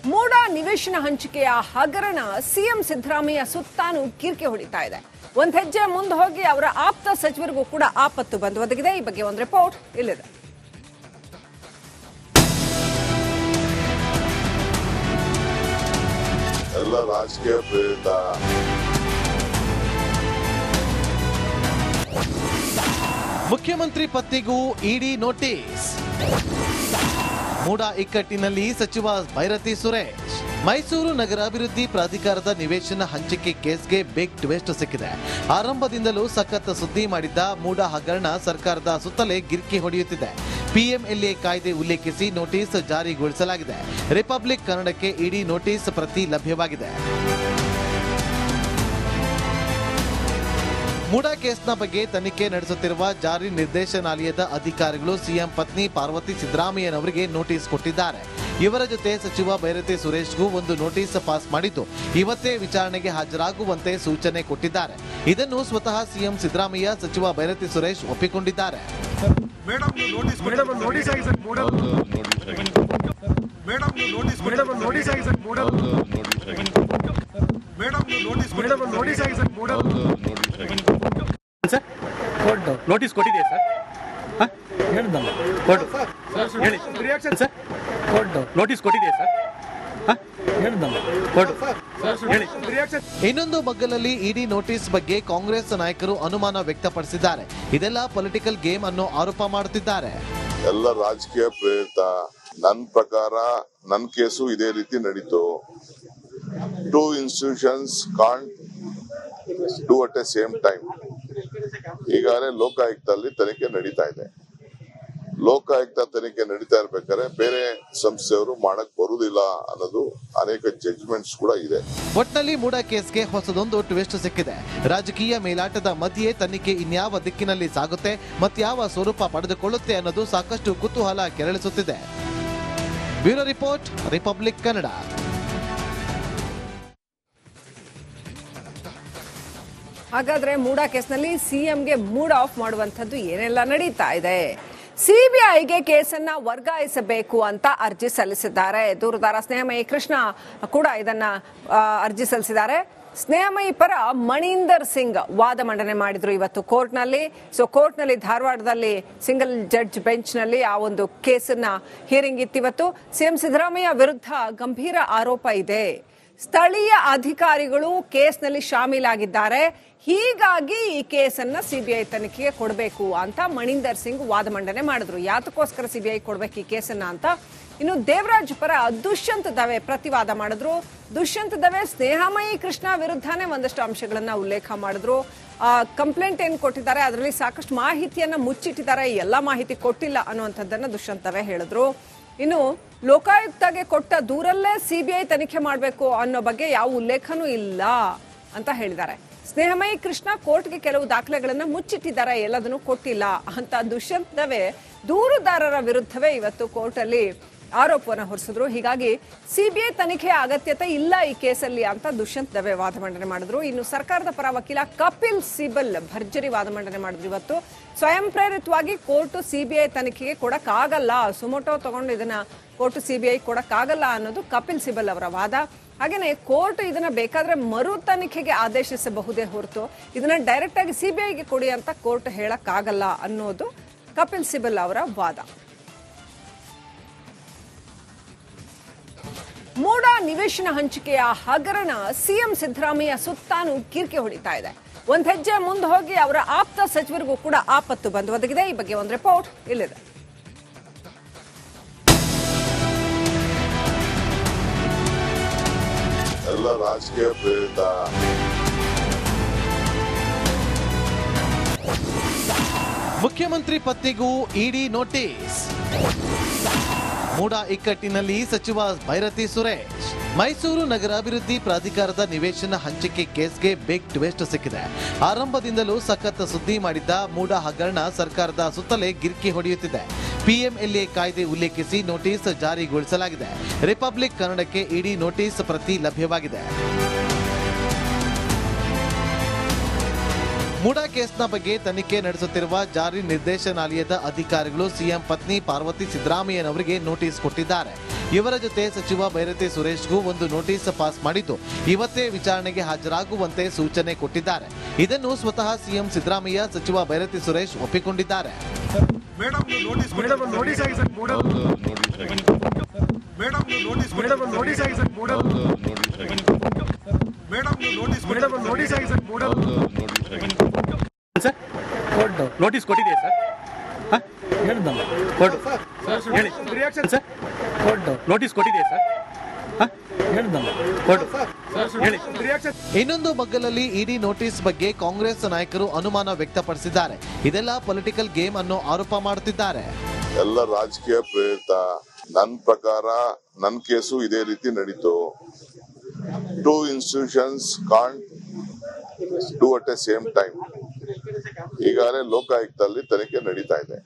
ಮೂಡ ನಿವೇಶನ ಹಂಚಿಕೆಯ ಹಗರಣ ಸಿಎಂ ಸಿದ್ದರಾಮಯ್ಯ ಸುತ್ತಾನು ಕಿರಿಕೆ ಹೊಡಿತಾ ಇದೆ. ಒಂದ್ ಹೆಜ್ಜೆ ಮುಂದೆ ಹೋಗಿ ಅವರ ಆಪ್ತ ಸಚಿವರಿಗೂ ಕೂಡ ಆಪತ್ತು ಬಂದು ಒದಗಿದೆ. ಈ ಬಗ್ಗೆ ಒಂದು ರಿಪೋರ್ಟ್ ಇಲ್ಲಿದೆ. ಎಲ್ಲ ರಾಜಕೀಯ ಪ್ರೇರಿತ ಮುಖ್ಯಮಂತ್ರಿ ಪತ್ನಿಗೂ ಇಡಿ ನೋಟಿಸ್. ಮೂಡ ಇಕ್ಕಟ್ಟಿನಲ್ಲಿ ಸಚಿವ ಭೈರತಿ ಸುರೇಶ್. ಮೈಸೂರು ನಗರಾಭಿವೃದ್ಧಿ ಪ್ರಾಧಿಕಾರದ ನಿವೇಶನ ಹಂಚಿಕೆ ಕೇಸ್ಗೆ ಬಿಗ್ ಟ್ವಿಸ್ಟ್ ಸಿಕ್ಕಿದೆ. ಆರಂಭದಿಂದಲೂ ಸಖತ್ ಸುದ್ದಿ ಮಾಡಿದ್ದ ಮೂಡ ಹಗರಣ ಸರ್ಕಾರದ ಸುತ್ತಲೇ ಗಿರ್ಕಿ ಹೊಡೆಯುತ್ತಿದೆ. ಪಿಎಂಎಲ್ಎ ಕಾಯ್ದೆ ಉಲ್ಲೇಖಿಸಿ ನೋಟಿಸ್ ಜಾರಿಗೊಳಿಸಲಾಗಿದೆ. ರಿಪಬ್ಲಿಕ್ ಕನ್ನಡಕ್ಕೆ ಇಡಿ ನೋಟಿಸ್ ಪ್ರತಿ ಲಭ್ಯವಾಗಿದೆ. ಮೂಡ ಕೇಸ್ನ ಬಗ್ಗೆ ತನಿಖೆ ನಡೆಸುತ್ತಿರುವ ಜಾರಿ ನಿರ್ದೇಶನಾಲಯದ ಅಧಿಕಾರಿಗಳು ಸಿಎಂ ಪತ್ನಿ ಪಾರ್ವತಿ ಸಿದ್ದರಾಮಯ್ಯನವರಿಗೆ ನೋಟಿಸ್ ಕೊಟ್ಟಿದ್ದಾರೆ. ಇವರ ಜೊತೆ ಸಚಿವ ಭೈರತಿ ಸುರೇಶ್ಗೂ ಒಂದು ನೋಟಿಸ್ ಪಾಸ್ ಮಾಡಿದ್ದು ಇವತ್ತೇ ವಿಚಾರಣೆಗೆ ಹಾಜರಾಗುವಂತೆ ಸೂಚನೆ ಕೊಟ್ಟಿದ್ದಾರೆ. ಇದನ್ನು ಸ್ವತಃ ಸಿಎಂ ಸಿದ್ದರಾಮಯ್ಯ ಸಚಿವ ಭೈರತಿ ಸುರೇಶ್ ಒಪ್ಪಿಕೊಂಡಿದ್ದಾರೆ. ನೋಟಿಸ್ ಕೊಟ್ಟಿದೆಯಾ ಸರ್? ಹೇಳಿ ಸರ್. ನೋಟಿಸ್ ಕೊಟ್ಟಿದೆಯಾ ಸರ್? ಇನ್ನೊಂದು ಮಗ್ಗಲಲ್ಲಿ ಇಡಿ ನೋಟಿಸ್ ಬಗ್ಗೆ ಕಾಂಗ್ರೆಸ್ ನಾಯಕರು ಅನುಮಾನ ವ್ಯಕ್ತಪಡಿಸಿದ್ದಾರೆ. ಇದೆಲ್ಲ ಪೊಲಿಟಿಕಲ್ ಗೇಮ್ ಅನ್ನೋ ಆರೋಪ ಮಾಡುತ್ತಿದ್ದಾರೆ. ಎಲ್ಲ ರಾಜಕೀಯ ಪ್ರೇರಿತ. ನನ್ನ ಪ್ರಕಾರ ನನ್ನ ಕೇಸು ಇದೇ ರೀತಿ ನಡೀತು. Two institutions can't do at A same time. ಈಗಾಗಲೇ ಲೋಕಾಯುಕ್ತಲ್ಲಿ ತನಿಖೆ ನಡೀತಾ ಇದೆ. ಲೋಕಾಯುಕ್ತ ತನಿಖೆ ನಡೀತಾ ಇರ್ಬೇಕಾದ್ರೆ ಬೇರೆ ಸಂಸ್ಥೆಯವರು ಮಾಡಕ್ ಬರುವುದಿಲ್ಲ ಅನ್ನೋದು ಅನೇಕ ಜಡ್ಜ್ಮೆಂಟ್ಸ್ ಕೂಡ ಇದೆ. ಒಟ್ನಲ್ಲಿ ಮೂಡ ಕೇಸ್ಗೆ ಹೊಸದೊಂದು ಟ್ವಿಸ್ಟ್ ಸಿಕ್ಕಿದೆ. ರಾಜಕೀಯ ಮೇಲಾಟದ ಮಧ್ಯೆ ತನಿಖೆ ಇನ್ಯಾವ ದಿಕ್ಕಿನಲ್ಲಿ ಸಾಗುತ್ತೆ ಮತ್ಯಾವ ಸ್ವರೂಪ ಪಡೆದುಕೊಳ್ಳುತ್ತೆ ಅನ್ನೋದು ಸಾಕಷ್ಟು ಕುತೂಹಲ ಕೆರಳಿಸುತ್ತಿದೆ. Bureau report, Republic Kannada. ಹಾಗಾದ್ರೆ ಮೂಡ ಕೇಸ್ನಲ್ಲಿ ಸಿಎಂಗೆ ಮೂಡ್ ಆಫ್ ಮಾಡುವಂಥದ್ದು ಏನೆಲ್ಲ ನಡೀತಾ ಇದೆ? ಸಿಬಿಐಗೆ ಕೇಸನ್ನ ವರ್ಗಾಯಿಸಬೇಕು ಅಂತ ಅರ್ಜಿ ಸಲ್ಲಿಸಿದ್ದಾರೆ. ದೂರುದಾರ ಸ್ನೇಹಮಯಿ ಕೃಷ್ಣ ಕೂಡ ಇದನ್ನ ಅರ್ಜಿ ಸಲ್ಲಿಸಿದ್ದಾರೆ. ಸ್ನೇಹಮಯಿ ಪರ ಮಣೀಂದರ್ ಸಿಂಗ್ ವಾದ ಮಂಡನೆ ಮಾಡಿದ್ರು ಇವತ್ತು ಕೋರ್ಟ್ನಲ್ಲಿ. ಕೋರ್ಟ್ನಲ್ಲಿ ಧಾರವಾಡದಲ್ಲಿ ಸಿಂಗಲ್ ಜಡ್ಜ್ ಬೆಂಚ್ನಲ್ಲಿ ಆ ಒಂದು ಕೇಸನ್ನ ಹಿಯರಿಂಗ್ ಇತ್ತಿವತ್ತು. ಸಿಎಂ ಸಿದ್ದರಾಮಯ್ಯ ವಿರುದ್ಧ ಗಂಭೀರ ಆರೋಪ ಇದೆ. ಸ್ಥಳೀಯ ಅಧಿಕಾರಿಗಳು ಕೇಸ್ನಲ್ಲಿ ಶಾಮೀಲಾಗಿದ್ದಾರೆ. ಹೀಗಾಗಿ ಈ ಕೇಸನ್ನ ಸಿಬಿಐ ತನಿಖೆಗೆ ಕೊಡಬೇಕು ಅಂತ ಮಣೀಂದರ್ ಸಿಂಗ್ ವಾದ ಮಂಡನೆ ಮಾಡಿದ್ರು. ಯಾತಕ್ಕೋಸ್ಕರ ಸಿಬಿಐ ಕೊಡಬೇಕು ಈ ಕೇಸನ್ನ ಅಂತ. ಇನ್ನು ದೇವರಾಜ್ ಪರ ದುಷ್ಯಂತ್ ದವೆ ಪ್ರತಿವಾದ ಮಾಡಿದ್ರು. ದುಷ್ಯಂತ್ ದವೆ ಸ್ನೇಹಮಯಿ ಕೃಷ್ಣ ವಿರುದ್ಧನೇ ಒಂದಷ್ಟು ಅಂಶಗಳನ್ನ ಉಲ್ಲೇಖ ಮಾಡಿದ್ರು. ಕಂಪ್ಲೇಂಟ್ ಏನ್ ಕೊಟ್ಟಿದ್ದಾರೆ ಅದರಲ್ಲಿ ಸಾಕಷ್ಟು ಮಾಹಿತಿಯನ್ನ ಮುಚ್ಚಿಟ್ಟಿದ್ದಾರೆ, ಎಲ್ಲ ಮಾಹಿತಿ ಕೊಟ್ಟಿಲ್ಲ ಅನ್ನುವಂಥದ್ದನ್ನ ದುಷ್ಯಂತ್ ದವೆ ಹೇಳಿದ್ರು. ಇನ್ನು ಲೋಕಾಯುಕ್ತಗೆ ಕೊಟ್ಟ ದೂರಲ್ಲೇ ಸಿಬಿಐ ತನಿಖೆ ಮಾಡಬೇಕು ಅನ್ನೋ ಬಗ್ಗೆ ಯಾವ ಉಲ್ಲೇಖನೂ ಇಲ್ಲ ಅಂತ ಹೇಳಿದ್ದಾರೆ. ಸ್ನೇಹಮಯಿ ಕೃಷ್ಣ ಕೋರ್ಟ್ಗೆ ಕೆಲವು ದಾಖಲೆಗಳನ್ನ ಮುಚ್ಚಿಟ್ಟಿದ್ದಾರೆ, ಎಲ್ಲದನ್ನು ಕೊಟ್ಟಿಲ್ಲ ಅಂತ ದುಷ್ಯಂತ್ ದವೆ ದೂರುದಾರರ ವಿರುದ್ಧವೇ ಇವತ್ತು ಕೋರ್ಟಲ್ಲಿ ಆರೋಪವನ್ನು ಹೊರಿಸಿದ್ರು. ಹೀಗಾಗಿ ಸಿಬಿಐ ತನಿಖೆಯ ಅಗತ್ಯತೆ ಇಲ್ಲ ಈ ಕೇಸಲ್ಲಿ ಅಂತ ದುಷ್ಯಂತ್ ದವೆ ವಾದ ಮಂಡನೆ ಮಾಡಿದ್ರು. ಇನ್ನು ಸರ್ಕಾರದ ಪರ ವಕೀಲ ಕಪಿಲ್ ಸಿಬಲ್ ಭರ್ಜರಿ ವಾದ ಮಂಡನೆ ಮಾಡಿದ್ರು. ಇವತ್ತು ಸ್ವಯಂ ಪ್ರೇರಿತವಾಗಿ ಕೋರ್ಟ್ ಸಿಬಿಐ ತನಿಖೆಗೆ ಕೊಡಕ್ಕಾಗಲ್ಲ, ಸುಮೋಟೋ ತಗೊಂಡು ಇದನ್ನ ಕೋರ್ಟ್ ಸಿಬಿಐ ಕೊಡಕ್ಕಾಗಲ್ಲ ಅನ್ನೋದು ಕಪಿಲ್ ಸಿಬಲ್ ಅವರ ವಾದ. ಹಾಗೇನೆ ಕೋರ್ಟ್ ಇದನ್ನ ಬೇಕಾದ್ರೆ ಮರು ತನಿಖೆಗೆ ಆದೇಶಿಸಬಹುದೇ ಹೊರತು ಇದನ್ನ ಡೈರೆಕ್ಟ್ ಆಗಿ ಸಿಬಿಐಗೆ ಕೊಡಿ ಅಂತ ಕೋರ್ಟ್ ಹೇಳಕ್ಕಾಗಲ್ಲ ಅನ್ನೋದು ಕಪಿಲ್ ಸಿಬಲ್ ಅವರ ವಾದ. ಮೂಡ ನಿವೇಶನ ಹಂಚಿಕೆಯ ಹಗರಣ ಸಿಎಂ ಸಿದ್ದರಾಮಯ್ಯ ಸುತ್ತಾನು ಕಿರಿಕೆ ಹೊಡಿತಾ ಇದೆ. ಒಂದ್ ಹೆಜ್ಜೆ ಮುಂದೆ ಹೋಗಿ ಅವರ ಆಪ್ತ ಸಚಿವರಿಗೂ ಕೂಡ ಆಪತ್ತು ಬಂದು ಒದಗಿದೆ. ಈ ಬಗ್ಗೆ ಒಂದು ರಿಪೋರ್ಟ್ ಇಲ್ಲಿದೆ. ಎಲ್ಲ ರಾಜಕೀಯ ಪ್ರೇರಿತ. ಮುಖ್ಯಮಂತ್ರಿ ಪತ್ನಿಗೂ ಇಡಿ ನೋಟಿಸ್. ಮೂಡ ಇಕ್ಕಟ್ಟಿನಲ್ಲಿ ಸಚಿವ ಭೈರತಿ ಸುರೇಶ್. ಮೈಸೂರು ನಗರಾಭಿವೃದ್ಧಿ ಪ್ರಾಧಿಕಾರದ ನಿವೇಶನ ಹಂಚಿಕೆ ಕೇಸ್ಗೆ ಬಿಗ್ ಟ್ವಿಸ್ಟ್ ಸಿಕ್ಕಿದೆ. ಆರಂಭದಿಂದಲೂ ಸಖತ್ ಸುದ್ದಿ ಮಾಡಿದ್ದ ಮೂಡ ಹಗರಣ ಸರ್ಕಾರದ ಸುತ್ತಲೇ ಗಿರ್ಕಿ ಹೊಡೆಯುತ್ತಿದೆ. ಪಿಎಂಎಲ್ಎ ಕಾಯ್ದೆ ಉಲ್ಲೇಖಿಸಿ ನೋಟಿಸ್ ಜಾರಿಗೊಳಿಸಲಾಗಿದೆ. ರಿಪಬ್ಲಿಕ್ ಕನ್ನಡಕ್ಕೆ ಇಡಿ ನೋಟಿಸ್ ಪ್ರತಿ ಲಭ್ಯವಾಗಿದೆ. ಮೂಡ ಕೇಸ್ನ ಬಗ್ಗೆ ತನಿಖೆ ನಡೆಸುತ್ತಿರುವ ಜಾರಿ ನಿರ್ದೇಶನಾಲಯದ ಅಧಿಕಾರಿಗಳು ಸಿಎಂ ಪತ್ನಿ ಪಾರ್ವತಿ ಸಿದ್ದರಾಮಯ್ಯನವರಿಗೆ ನೋಟಿಸ್ ಕೊಟ್ಟಿದ್ದಾರೆ. ಇವರ ಜೊತೆ ಸಚಿವ ಬೈರತಿ ಸುರೇಶ್ಗೂ ಒಂದು ನೋಟಿಸ್ ಪಾಸ್ ಮಾಡಿದ್ದು ಇವತ್ತೇ ವಿಚಾರಣೆಗೆ ಹಾಜರಾಗುವಂತೆ ಸೂಚನೆ ಕೊಟ್ಟಿದ್ದಾರೆ. ಇದನ್ನು ಸ್ವತಃ ಸಿಎಂ ಸಿದ್ದರಾಮಯ್ಯ ಸಚಿವ ಬೈರತಿ ಸುರೇಶ್ ಒಪ್ಪಿಕೊಂಡಿದ್ದಾರೆ. ಸರ್ ನೋಟಿಸ್ ಕೊಟ್ಟಿದೆಯಾ ಸರ್? ಹೇಳಿ ರಿಯಾಕ್ಷನ್ ಸರ್. ನೋಟಿಸ್ ಕೊಟ್ಟಿದೆಯಾ ಸರ್? ಹೇಳಿ ರಿಯಾಕ್ಷನ್. ಇನ್ನೊಂದು ಮಗ್ಗಲಲ್ಲಿ ಇಡಿ ನೋಟಿಸ್ ಬಗ್ಗೆ ಕಾಂಗ್ರೆಸ್ ನಾಯಕರು ಅನುಮಾನ ವ್ಯಕ್ತಪಡಿಸಿದ್ದಾರೆ. ಇದೆಲ್ಲ ಪೊಲಿಟಿಕಲ್ ಗೇಮ್ ಅನ್ನೋ ಆರೋಪ ಮಾಡುತ್ತಿದ್ದಾರೆ. ಎಲ್ಲ ರಾಜಕೀಯ ಪ್ರೇರಿತ. ನನ್ನ ಪ್ರಕಾರ ನನ್ನ ಕೇಸು ಇದೇ ರೀತಿ ನಡೀತು. Two institutions can't do at A same time. ಈಗಾಗಲೇ ಲೋಕಾಯುಕ್ತಲ್ಲಿ ತನಿಖೆ ನಡೀತಾ ಇದೆ.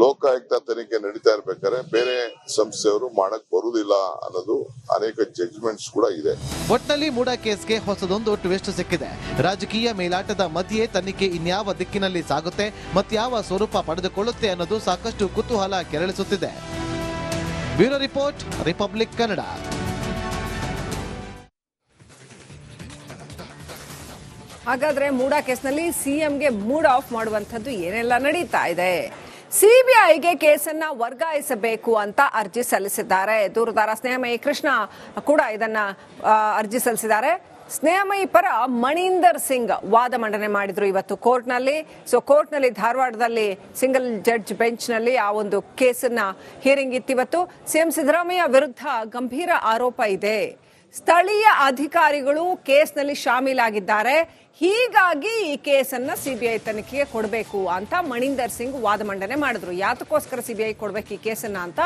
ಲೋಕಾಯುಕ್ತ ತನಿಖೆ ನಡೀತಾ ಇರ್ಬೇಕಾದ್ರೆ ಬೇರೆ ಸಂಸ್ಥೆಯವರು ಮಾಡಕ್ ಬರುವುದಿಲ್ಲ ಅನ್ನೋದು ಅನೇಕ ಜಡ್ಜ್ಮೆಂಟ್ಸ್ ಕೂಡ ಇದೆ. ಒಟ್ನಲ್ಲಿ ಮೂಡಾ ಕೇಸ್ಗೆ ಹೊಸದೊಂದು ಟ್ವಿಸ್ಟ್ ಸಿಕ್ಕಿದೆ. ರಾಜಕೀಯ ಮೇಲಾಟದ ಮಧ್ಯೆ ತನಿಖೆ ಇನ್ಯಾವ ದಿಕ್ಕಿನಲ್ಲಿ ಸಾಗುತ್ತೆ ಮತ್ಯಾವ ಸ್ವರೂಪ ಪಡೆದುಕೊಳ್ಳುತ್ತೆ ಅನ್ನೋದು ಸಾಕಷ್ಟು ಕುತೂಹಲ ಕೆರಳಿಸುತ್ತಿದೆ. Bureau report, Republic Kannada. ಹಾಗಾದ್ರೆ ಮೂಡಾ ಕೇಸ್ನಲ್ಲಿ ಸಿಎಂಗೆ ಮೂಡ್ ಆಫ್ ಮಾಡುವಂಥದ್ದು ಏನೆಲ್ಲ ನಡೀತಾ ಇದೆ? ಸಿಬಿಐಗೆ ಕೇಸನ್ನ ವರ್ಗಾಯಿಸಬೇಕು ಅಂತ ಅರ್ಜಿ ಸಲ್ಲಿಸಿದ್ದಾರೆ. ದೂರುದಾರ ಸ್ನೇಹಮಯಿ ಕೃಷ್ಣ ಕೂಡ ಇದನ್ನ ಅರ್ಜಿ ಸಲ್ಲಿಸಿದ್ದಾರೆ. ಸ್ನೇಹಮಯಿ ಪರ ಮಣೀಂದರ್ ಸಿಂಗ್ ವಾದ ಮಂಡನೆ ಮಾಡಿದ್ರು ಇವತ್ತು ಕೋರ್ಟ್ನಲ್ಲಿ. ಕೋರ್ಟ್ನಲ್ಲಿ ಧಾರವಾಡದಲ್ಲಿ ಸಿಂಗಲ್ ಜಡ್ಜ್ ಬೆಂಚ್ನಲ್ಲಿ ಆ ಒಂದು ಕೇಸನ್ನ ಹಿಯರಿಂಗ್ ಇತ್ತಿವತ್ತು. ಸಿಎಂ ಸಿದ್ದರಾಮಯ್ಯ ವಿರುದ್ಧ ಗಂಭೀರ ಆರೋಪ ಇದೆ. ಸ್ಥಳೀಯ ಅಧಿಕಾರಿಗಳು ಕೇಸ್ನಲ್ಲಿ ಶಾಮೀಲಾಗಿದ್ದಾರೆ. ಹೀಗಾಗಿ ಈ ಕೇಸನ್ನ ಸಿಬಿಐ ತನಿಖೆಗೆ ಕೊಡಬೇಕು ಅಂತ ಮಣೀಂದರ್ ಸಿಂಗ್ ವಾದ ಮಂಡನೆ ಮಾಡಿದ್ರು. ಯಾತಕ್ಕೋಸ್ಕರ ಸಿಬಿಐ ಕೊಡಬೇಕು ಈ ಕೇಸನ್ನ ಅಂತ.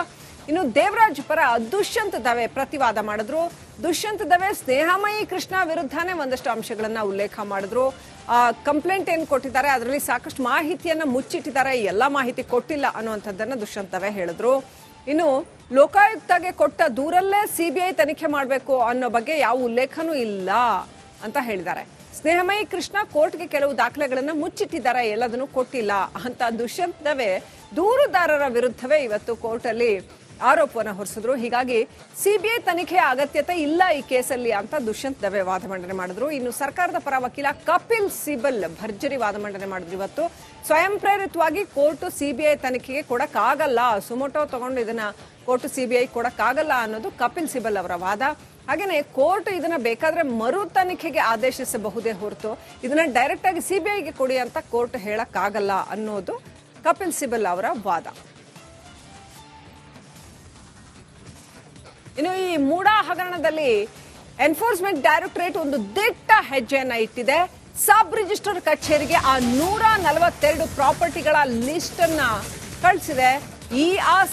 ಇನ್ನು ದೇವರಾಜ್ ಪರ ದುಷ್ಯಂತ್ ದವೆ ಪ್ರತಿವಾದ ಮಾಡಿದ್ರು. ದುಷ್ಯಂತ್ ದವೆ ಸ್ನೇಹಮಯಿ ಕೃಷ್ಣ ವಿರುದ್ಧನೇ ಒಂದಷ್ಟು ಅಂಶಗಳನ್ನ ಉಲ್ಲೇಖ ಮಾಡಿದ್ರು. ಕಂಪ್ಲೇಂಟ್ ಏನ್ ಕೊಟ್ಟಿದ್ದಾರೆ ಅದರಲ್ಲಿ ಸಾಕಷ್ಟು ಮಾಹಿತಿಯನ್ನ ಮುಚ್ಚಿಟ್ಟಿದ್ದಾರೆ, ಎಲ್ಲಾ ಮಾಹಿತಿ ಕೊಟ್ಟಿಲ್ಲ ಅನ್ನುವಂಥದ್ದನ್ನ ದುಷ್ಯಂತ್ ದವೆ ಹೇಳಿದ್ರು. ಇನ್ನು ಲೋಕಾಯುಕ್ತಗೆ ಕೊಟ್ಟ ದೂರಲ್ಲೇ ಸಿಬಿಐ ತನಿಖೆ ಮಾಡಬೇಕು ಅನ್ನೋ ಬಗ್ಗೆ ಯಾವ ಉಲ್ಲೇಖನೂ ಇಲ್ಲ ಅಂತ ಹೇಳಿದ್ದಾರೆ. ಸ್ನೇಹಮಯಿ ಕೃಷ್ಣ ಕೋರ್ಟ್ಗೆ ಕೆಲವು ದಾಖಲೆಗಳನ್ನ ಮುಚ್ಚಿಟ್ಟಿದ್ದಾರೆ, ಎಲ್ಲದನ್ನು ಕೊಟ್ಟಿಲ್ಲ ಅಂತ ದುಷ್ಯಂತ್ ದವೆ ದೂರುದಾರರ ವಿರುದ್ಧವೇ ಇವತ್ತು ಕೋರ್ಟಲ್ಲಿ ಆರೋಪವನ್ನು ಹೊರಿಸಿದ್ರು. ಹೀಗಾಗಿ ಸಿಬಿಐ ತನಿಖೆ ಅಗತ್ಯತೆ ಇಲ್ಲ ಈ ಕೇಸಲ್ಲಿ ಅಂತ ದುಷ್ಯಂತ್ ದವೆ ವಾದ ಮಂಡನೆ ಮಾಡಿದ್ರು. ಇನ್ನು ಸರ್ಕಾರದ ಪರ ವಕೀಲ ಕಪಿಲ್ ಸಿಬಲ್ ಭರ್ಜರಿ ವಾದ ಮಂಡನೆ ಮಾಡಿದ್ರು. ಇವತ್ತು ಸ್ವಯಂ ಪ್ರೇರಿತವಾಗಿ ಕೋರ್ಟ್ ಸಿಬಿಐ ತನಿಖೆಗೆ ಕೊಡಕ್ಕಾಗಲ್ಲ, ಸುಮೋಟೋ ತಗೊಂಡು ಇದನ್ನ ಕೋರ್ಟ್ ಸಿಬಿಐ ಕೊಡಕ್ಕಾಗಲ್ಲ ಅನ್ನೋದು ಕಪಿಲ್ ಸಿಬಲ್ ಅವರ ವಾದ. ಹಾಗೇನೆ ಕೋರ್ಟ್ ಇದನ್ನ ಬೇಕಾದ್ರೆ ಮರು ತನಿಖೆಗೆ ಆದೇಶಿಸಬಹುದೇ ಹೊರತು ಇದನ್ನ ಡೈರೆಕ್ಟ್ ಆಗಿ ಸಿಬಿಐಗೆ ಕೊಡಿ ಅಂತ ಕೋರ್ಟ್ ಹೇಳಕ್ಕಾಗಲ್ಲ ಅನ್ನೋದು ಕಪಿಲ್ ಸಿಬಲ್ ಅವರ ವಾದ. ಇನ್ನು ಈ ಮೂಡಾ ಹಗರಣದಲ್ಲಿ ಎನ್ಫೋರ್ಸ್ಮೆಂಟ್ ಡೈರೆಕ್ಟರೇಟ್ ಒಂದು ದಿಟ್ಟ ಹೆಜ್ಜೆಯನ್ನ ಇಟ್ಟಿದೆ. ಸಬ್ ರಿಜಿಸ್ಟರ್ ಕಚೇರಿಗೆ ಆ 142 ಪ್ರಾಪರ್ಟಿಗಳ ಲಿಸ್ಟ್ ಅನ್ನ ಕಳಿಸಿದೆ. ಈ ಆಸ್ತಿ